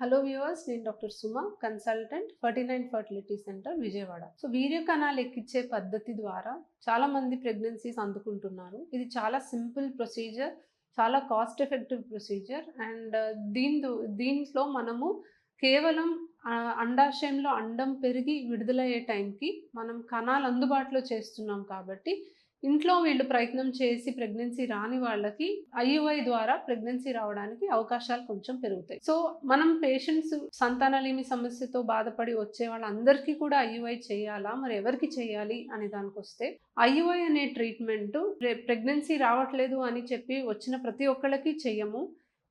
Hello viewers, నేను doctor Suma, consultant 49 fertility centre Vijayawada. So వీర్య కణాలు ఎక్కించే పద్ధతి ద్వారా చాలా మంది ప్రెగ్నెన్సీస్ అందుకుంటున్నారు. ఇది చాలా సింపుల్ ప్రొసీజర్, చాలా కాస్ట్ ఎఫెక్టివ్ ప్రొసీజర్. అండ్ దీంట్లో మనము కేవలం అండాశయంలో అండం పెరిగి విడుదలయ్యే టైంకి మనం కణాలు అందుబాటులో చేస్తున్నాం కాబట్టి ఇంట్లో వీళ్ళు ప్రయత్నం చేసి ప్రెగ్నెన్సీ రాని వాళ్ళకి ఐయుఐ ద్వారా ప్రెగ్నెన్సీ రావడానికి అవకాశాలు కొంచెం పెరుగుతాయి. సో మనం పేషెంట్స్ సంతానలేమి సమస్యతో బాధపడి వచ్చే వాళ్ళందరికీ కూడా ఐయుఐ చేయాలా, మరి ఎవరికి చేయాలి అనే దానికి వస్తే, ఐయుఐ అనే ట్రీట్మెంట్ ప్రెగ్నెన్సీ రావట్లేదు అని చెప్పి వచ్చిన ప్రతి ఒక్కళ్ళకి చెయ్యము.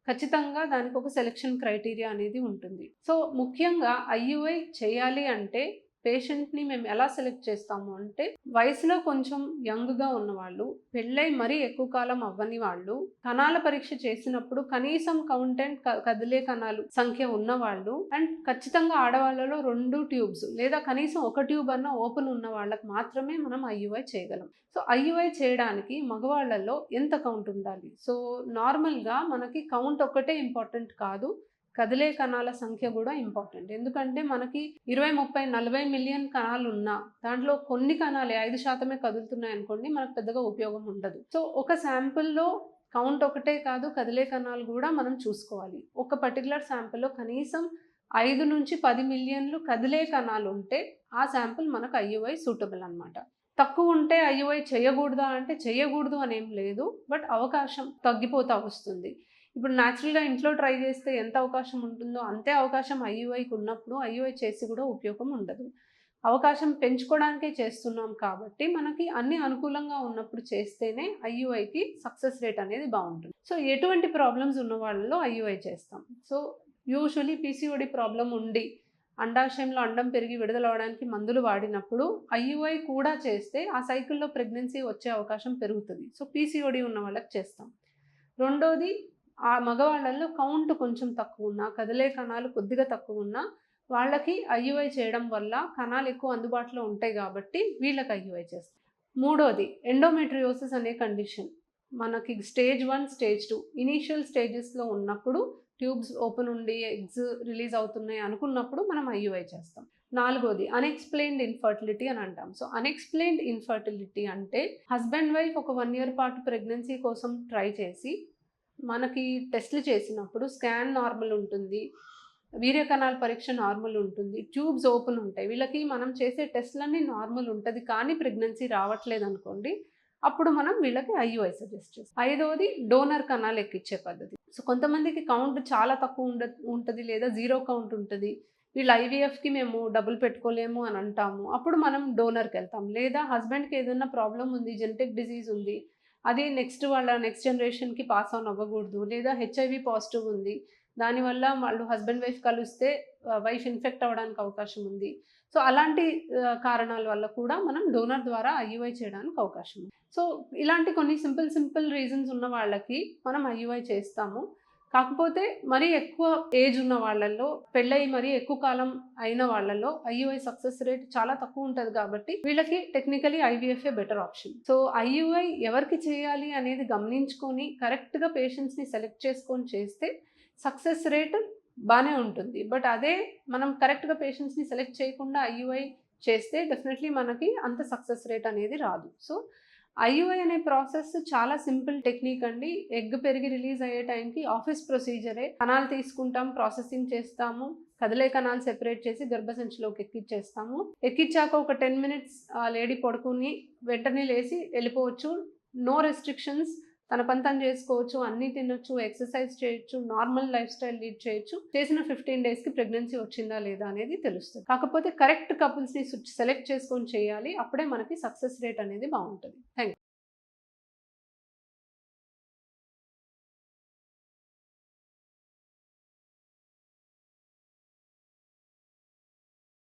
ఖచ్చితంగా దానికి ఒక సెలెక్షన్ క్రైటీరియా అనేది ఉంటుంది. సో ముఖ్యంగా ఐయుఐ చేయాలి అంటే పేషెంట్ని మేము ఎలా సెలెక్ట్ చేస్తాము అంటే, వయసులో కొంచెం యంగ్గా ఉన్నవాళ్ళు, పెళ్ళై మరీ ఎక్కువ కాలం అవ్వని వాళ్ళు, కణాల పరీక్ష చేసినప్పుడు కనీసం కౌంటెంట్ కదిలే కణాలు సంఖ్య ఉన్నవాళ్ళు, అండ్ ఖచ్చితంగా ఆడవాళ్ళలో 2 ట్యూబ్స్ లేదా కనీసం ఒక ట్యూబ్ అన్న ఓపెన్ ఉన్న వాళ్ళకి మాత్రమే మనం ఐయుఐ చేయగలం. సో ఐయుఐ చేయడానికి మగవాళ్ళలో ఎంత కౌంట్ ఉండాలి? సో నార్మల్గా మనకి కౌంట్ ఒక్కటే ఇంపార్టెంట్ కాదు, కదిలే కణాల సంఖ్య కూడా ఇంపార్టెంట్. ఎందుకంటే మనకి 20, 30, 40 మిలియన్ కణాలు ఉన్నా దాంట్లో కొన్ని కణాలే 5% కదులుతున్నాయి అనుకోండి, మనకు పెద్దగా ఉపయోగం ఉండదు. సో ఒక శాంపుల్లో కౌంట్ ఒకటే కాదు, కదిలే కణాలు కూడా మనం చూసుకోవాలి. ఒక పర్టికులర్ శాంపుల్లో కనీసం 5 నుంచి 10 మిలియన్లు కదిలే కణాలు ఉంటే ఆ శాంపుల్ మనకు ఐయుఐ సూటబుల్ అనమాట. తక్కువ ఉంటే ఐయుఐ చేయకూడదా అంటే చేయకూడదు అనేం లేదు, బట్ అవకాశం తగ్గిపోతా వస్తుంది. ఇప్పుడు న్యాచురల్గా ఇంట్లో ట్రై చేస్తే ఎంత అవకాశం ఉంటుందో అంతే అవకాశం ఐయుఐకి ఉన్నప్పుడు ఐయుఐ చేసి కూడా ఉపయోగం ఉండదు. అవకాశం పెంచుకోవడానికే చేస్తున్నాం కాబట్టి మనకి అన్ని అనుకూలంగా ఉన్నప్పుడు చేస్తేనే ఐయుఐకి సక్సెస్ రేట్ అనేది బాగుంటుంది. సో ఎటువంటి ప్రాబ్లమ్స్ ఉన్న వాళ్ళలో ఐయుఐ చేస్తాం. సో యూజువలీ పీసీఓడి ప్రాబ్లం ఉండి అండాశయంలో అండం పెరిగి విడుదలవడానికి మందులు వాడినప్పుడు ఐయుఐ కూడా చేస్తే ఆ సైకిల్లో ప్రెగ్నెన్సీ వచ్చే అవకాశం పెరుగుతుంది. సో పీసీఓడి ఉన్న వాళ్ళకి చేస్తాం. రెండోది, ఆ మగవాళ్ళల్లో కౌంట్ కొంచెం తక్కువ ఉన్నా, కదిలే కణాలు కొద్దిగా తక్కువ ఉన్నా వాళ్ళకి ఐయుఐ చేయడం వల్ల కణాలు ఎక్కువ అందుబాటులో ఉంటాయి కాబట్టి వీళ్ళకి ఐయుఐ చేస్తాం. మూడోది, ఎండోమెట్రియోసిస్ అనే కండిషన్. మనకి స్టేజ్ 1, స్టేజ్ 2 ఇనీషియల్ స్టేజెస్లో ఉన్నప్పుడు ట్యూబ్స్ ఓపెన్ ఉండి ఎగ్స్ రిలీజ్ అవుతున్నాయి అనుకున్నప్పుడు మనం ఐయుఐ చేస్తాం. నాలుగోది, అన్ఎక్స్ప్లెయిన్డ్ ఇన్ఫర్టిలిటీ అని అంటాం. సో అన్ఎక్స్ప్లెయిన్డ్ ఇన్ఫర్టిలిటీ అంటే హస్బెండ్ వైఫ్ ఒక 1 ఇయర్ పాటు ప్రెగ్నెన్సీ కోసం ట్రై చేసి మనకి టెస్ట్లు చేసినప్పుడు స్కాన్ నార్మల్ ఉంటుంది, వీర్య కణాల పరీక్ష నార్మల్ ఉంటుంది, ట్యూబ్స్ ఓపెన్ ఉంటాయి, వీళ్ళకి మనం చేసే టెస్ట్లన్నీ నార్మల్ ఉంటుంది, కానీ ప్రెగ్నెన్సీ రావట్లేదు అనుకోండి, అప్పుడు మనం వీళ్ళకి ఐయుఐ సజెస్ట్ చేస్తాం. ఐదోది, డోనర్ కణాలు ఎక్కించే పద్ధతి. సో కొంతమందికి కౌంట్ చాలా తక్కువ ఉంటుంది లేదా 0 కౌంట్ ఉంటుంది, వీళ్ళు ఐవీఎఫ్కి మేము డబ్బులు పెట్టుకోలేము అని అంటాము, అప్పుడు మనం డోనర్కి వెళ్తాం. లేదా హస్బెండ్కి ఏదైనా ప్రాబ్లం ఉంది, జెనెటిక్ డిజీజ్ ఉంది, అది నెక్స్ట్ జనరేషన్కి పాస్ ఆన్ అవ్వకూడదు, లేదా హెచ్ఐవి పాజిటివ్ ఉంది, దానివల్ల వాళ్ళు హస్బెండ్ వైఫ్ కలిస్తే వైఫ్ ఇన్ఫెక్ట్ అవ్వడానికి అవకాశం ఉంది. సో అలాంటి కారణాల వల్ల కూడా మనం డోనర్ ద్వారా ఐయుఐ చేయడానికి అవకాశం ఉంది. సో ఇలాంటి కొన్ని సింపుల్ రీజన్స్ ఉన్న వాళ్ళకి మనం ఐయుఐ చేస్తాము. కాకపోతే మరీ ఎక్కువ ఏజ్ ఉన్న వాళ్ళల్లో, పెళ్ళై మరీ ఎక్కువ కాలం అయిన వాళ్ళలో ఐయుఐ సక్సెస్ రేట్ చాలా తక్కువ ఉంటుంది కాబట్టి వీళ్ళకి టెక్నికలీ ఐవీఎఫ్ఏ బెటర్ ఆప్షన్. సో ఐయుఐ ఎవరికి చేయాలి అనేది గమనించుకొని కరెక్ట్గా పేషెంట్స్ని సెలెక్ట్ చేసుకొని చేస్తే సక్సెస్ రేట్ బాగానే ఉంటుంది. బట్ అదే మనం కరెక్ట్గా పేషెంట్స్ని సెలెక్ట్ చేయకుండా ఐయుఐ చేస్తే డెఫినెట్లీ మనకి అంత సక్సెస్ రేట్ అనేది రాదు. సో ఐయుఐ అనే ప్రాసెస్ చాలా సింపుల్ టెక్నిక్ అండి. ఎగ్ పెరిగి రిలీజ్ అయ్యే టైంకి ఆఫీస్ ప్రొసీజరే. కణాలు తీసుకుంటాం, ప్రాసెసింగ్ చేస్తాము, కదిలే కణాలు సెపరేట్ చేసి గర్భసంచిలోకి ఎక్కించేస్తాము. ఎక్కించాక ఒక 10 మినిట్స్ లేడీ పడుకుని వెంటనే లేచి వెళ్ళిపోవచ్చు. నో రెస్ట్రిక్షన్స్, తన పని తను చేసుకోవచ్చు, అన్నీ తినొచ్చు, ఎక్సర్సైజ్ చేయొచ్చు, నార్మల్ లైఫ్ స్టైల్ లీడ్ చేయొచ్చు. చేసిన 15 డేస్కి ప్రెగ్నెన్సీ వచ్చిందా లేదా అనేది తెలుస్తుంది. కాకపోతే కరెక్ట్ కపుల్స్ని సెలెక్ట్ చేసుకొని చేయాలి, అప్పుడే మనకి సక్సెస్ రేట్ అనేది బాగుంటుంది. Thank you.